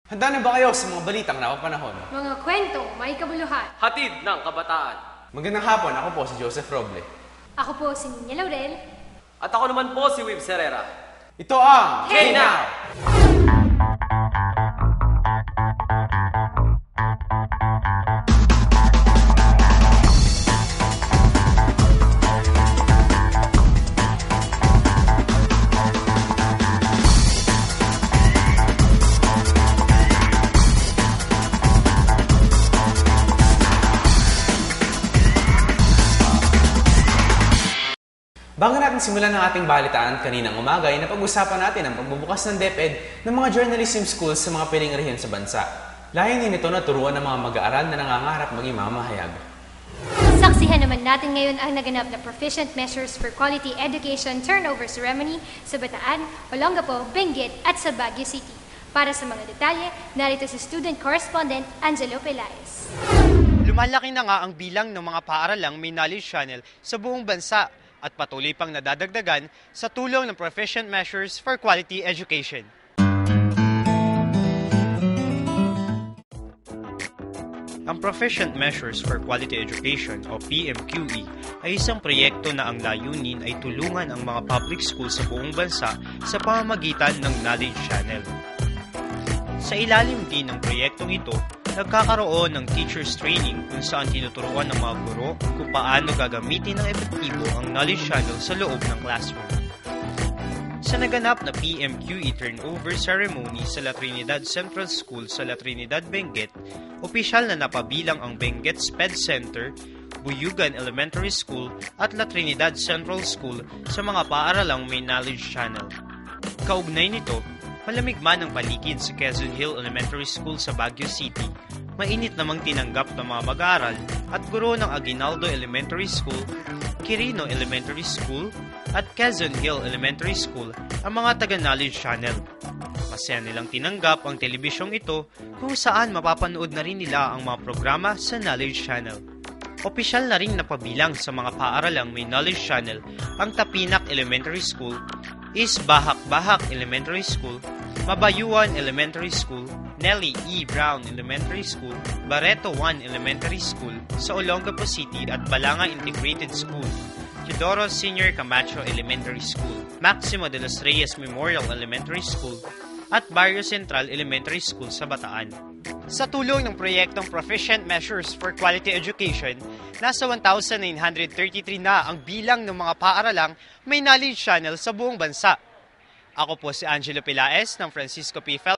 Handa na ba kayo sa mga balitang napapanahon? Mga kwentong may kabuluhan. Hatid ng kabataan. Magandang hapon, ako po si Joseph Roble. Ako po si Nina Laurel. At ako naman po si Wib Herrera. Ito ang Hey Now! Bago natin simulan ang ating balitaan kaninang umaga ay napag-usapan natin ang pagbubukas ng DepEd ng mga journalism schools sa mga piling rehiyon sa bansa. Layunin nito na turuan ng mga mag-aaral na nangangarap maging mamahayag. Saksihan naman natin ngayon ang naganap na Proficient Measures for Quality Education Turnover Ceremony sa Bataan, Olongapo, Benguet at sa Baguio City. Para sa mga detalye, narito si Student Correspondent Angelo Pelaez. Lumalaki na nga ang bilang ng mga paaralang may knowledge channel sa buong bansa at patuloy pang nadadagdagan sa tulong ng Proficient Measures for Quality Education. Ang Proficient Measures for Quality Education o PMQE ay isang proyekto na ang layunin ay tulungan ang mga public schools sa buong bansa sa pamamagitan ng Knowledge Channel. Sa ilalim din ng proyektong ito, nagkakaroon ng teachers training kung saan tinuturuan ng mga guro kung paano gagamitin ng epektibo ang knowledge channel sa loob ng classroom. Sa naganap na PMQE turnover ceremony sa La Trinidad Central School sa La Trinidad, Benguet, opisyal na napabilang ang Benguet SPED Center, Buyugan Elementary School at La Trinidad Central School sa mga paaralang may knowledge channel. Kaugnay nito, malamig man ang paligid sa Quezon Hill Elementary School sa Baguio City, mainit namang tinanggap ng mga mag-aaral at guro ng Aguinaldo Elementary School, Quirino Elementary School at Quezon Hill Elementary School ang mga taga-knowledge channel. Masaya nilang tinanggap ang telebisyong ito kung saan mapapanood na rin nila ang mga programa sa knowledge channel. Opisyal na rin napabilang sa mga paaralang may knowledge channel ang Tapinak Elementary School, East Bahak-Bahak Elementary School, Mabayuan Elementary School, Nellie E. Brown Elementary School, Barreto 1 Elementary School sa Olongapo City at Balanga Integrated School, Teodoro Senior Camacho Elementary School, Maximo de los Reyes Memorial Elementary School, at Barrio Central Elementary School sa Bataan. Sa tulong ng proyektong Proficient Measures for Quality Education, nasa 1,933 na ang bilang ng mga paaralang may knowledge channel sa buong bansa. Ako po si Angelo Pelaez ng Francisco P.